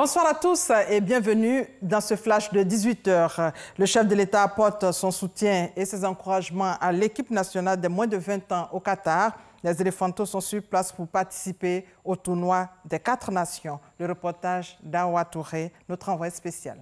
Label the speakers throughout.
Speaker 1: Bonsoir à tous et bienvenue dans ce flash de 18h. Le chef de l'État apporte son soutien et ses encouragements à l'équipe nationale des moins de 20 ans au Qatar. Les éléphantos sont sur place pour participer au tournoi des 4 nations. Le reportage d'Awa Touré, notre envoyé spécial.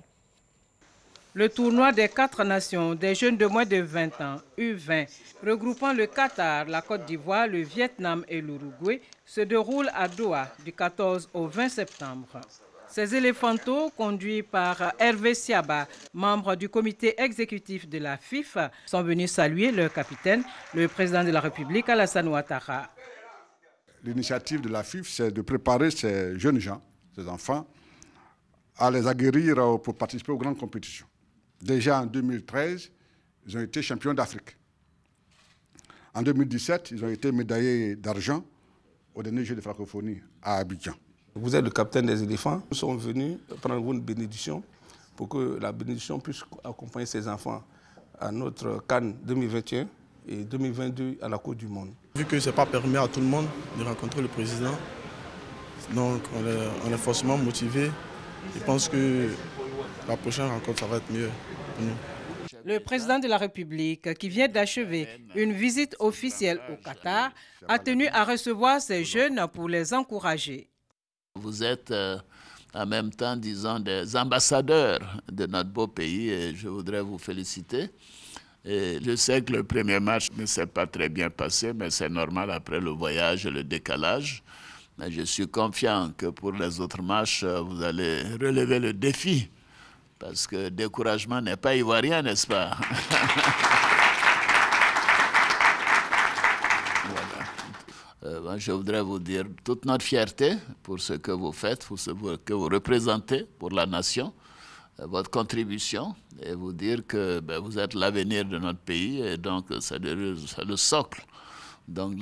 Speaker 2: Le tournoi des 4 nations des jeunes de moins de 20 ans, U20, regroupant le Qatar, la Côte d'Ivoire, le Vietnam et l'Uruguay, se déroule à Doha du 14 au 20 septembre. Ces éléphantos, conduits par Hervé Siaba, membre du comité exécutif de la FIFA, sont venus saluer leur capitaine, le président de la République, Alassane Ouattara.
Speaker 3: L'initiative de la FIFA, c'est de préparer ces jeunes gens, ces enfants, à les aguerrir pour participer aux grandes compétitions. Déjà en 2013, ils ont été champions d'Afrique. En 2017, ils ont été médaillés d'argent aux derniers Jeux de francophonie à Abidjan.
Speaker 4: Vous êtes le capitaine des éléphants. Nous sommes venus prendre une bénédiction pour que la bénédiction puisse accompagner ces enfants à notre CAN 2021 et 2022 à la Coupe du Monde.
Speaker 5: Vu que ce n'est pas permis à tout le monde de rencontrer le président, donc on est forcément motivé. Je pense que la prochaine rencontre, ça va être mieux pour nous.
Speaker 2: Le président de la République, qui vient d'achever une visite officielle au Qatar, a tenu à recevoir ces jeunes pour les encourager.
Speaker 6: Vous êtes en même temps, disons, des ambassadeurs de notre beau pays et je voudrais vous féliciter. Et je sais que le premier match ne s'est pas très bien passé, mais c'est normal après le voyage et le décalage. Mais je suis confiant que pour les autres matchs, vous allez relever le défi. Parce que découragement n'est pas ivoirien, n'est-ce pas? Voilà. Je voudrais vous dire toute notre fierté pour ce que vous faites, pour ce que vous représentez pour la nation, votre contribution, et vous dire que vous êtes l'avenir de notre pays, et donc c'est le socle. Donc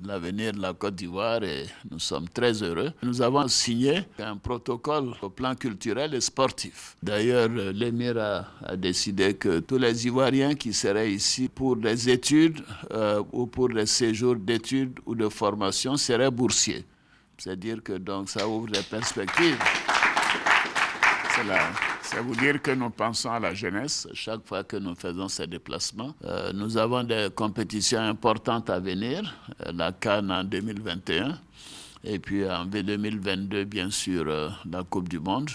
Speaker 6: l'avenir de la Côte d'Ivoire et nous sommes très heureux. Nous avons signé un protocole au plan culturel et sportif. D'ailleurs, l'émir a décidé que tous les Ivoiriens qui seraient ici pour des études ou pour des séjours d'études ou de formation seraient boursiers. C'est-à-dire que donc ça ouvre des perspectives. C'est vous dire que nous pensons à la jeunesse chaque fois que nous faisons ces déplacements. Nous avons des compétitions importantes à venir, la CAN en 2021 et puis en 2022, bien sûr, la Coupe du Monde.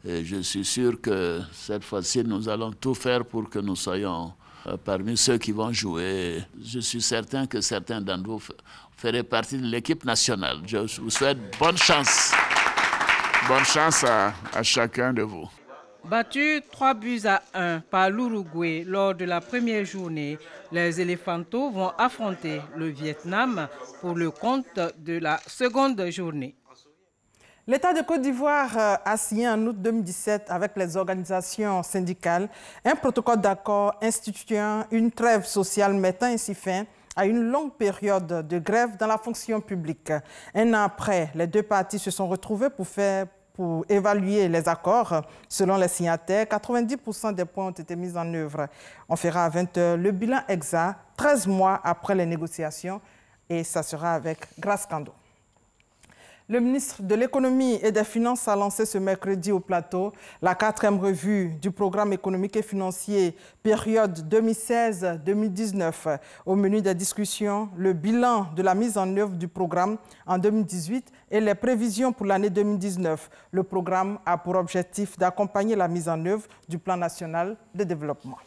Speaker 6: Et je suis sûr que cette fois-ci, nous allons tout faire pour que nous soyons parmi ceux qui vont jouer. Je suis certain que certains d'entre vous feraient partie de l'équipe nationale. Je vous souhaite bonne chance. Bonne chance à chacun de vous.
Speaker 2: Battus 3-1 par l'Uruguay lors de la première journée, les éléphantos vont affronter le Vietnam pour le compte de la seconde journée.
Speaker 1: L'État de Côte d'Ivoire a signé en août 2017 avec les organisations syndicales un protocole d'accord instituant une trêve sociale mettant ainsi fin à une longue période de grève dans la fonction publique. Un an après, les deux parties se sont retrouvées pour évaluer les accords. Selon les signataires, 90% des points ont été mis en œuvre. On fera à 20h le bilan exact, 13 mois après les négociations, et ça sera avec Grace Kando. Le ministre de l'Économie et des Finances a lancé ce mercredi au plateau la 4e revue du programme économique et financier période 2016-2019. Au menu des discussions, le bilan de la mise en œuvre du programme en 2018 et les prévisions pour l'année 2019. Le programme a pour objectif d'accompagner la mise en œuvre du plan national de développement.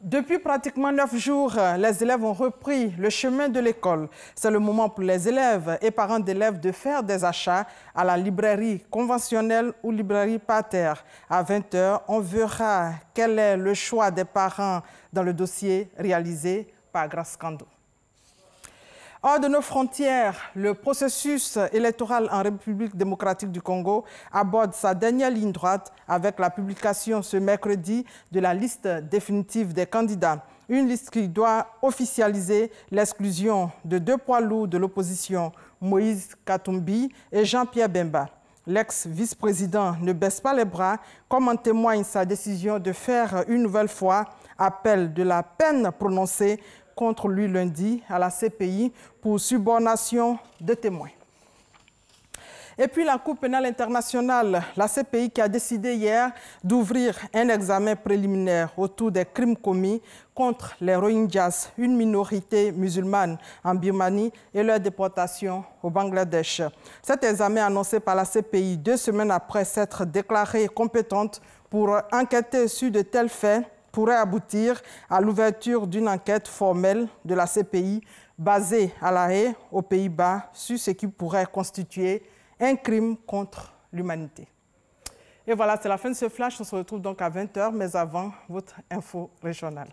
Speaker 1: Depuis pratiquement 9 jours, les élèves ont repris le chemin de l'école. C'est le moment pour les élèves et parents d'élèves de faire des achats à la librairie conventionnelle ou librairie par terre. À 20h, on verra quel est le choix des parents dans le dossier réalisé par Grace Kando. Hors de nos frontières, le processus électoral en République démocratique du Congo aborde sa dernière ligne droite avec la publication ce mercredi de la liste définitive des candidats. Une liste qui doit officialiser l'exclusion de 2 poids lourds de l'opposition, Moïse Katumbi et Jean-Pierre Bemba. L'ex-vice-président ne baisse pas les bras, comme en témoigne sa décision de faire une nouvelle fois appel de la peine prononcée contre lui lundi à la CPI pour subornation de témoins. Et puis la Cour pénale internationale, la CPI, qui a décidé hier d'ouvrir un examen préliminaire autour des crimes commis contre les Rohingyas, une minorité musulmane en Birmanie, et leur déportation au Bangladesh. Cet examen annoncé par la CPI 2 semaines après s'être déclarée compétente pour enquêter sur de tels faits pourrait aboutir à l'ouverture d'une enquête formelle de la CPI basée à La Haye, aux Pays-Bas, sur ce qui pourrait constituer un crime contre l'humanité. Et voilà, c'est la fin de ce flash. On se retrouve donc à 20 h, mais avant, votre info régionale.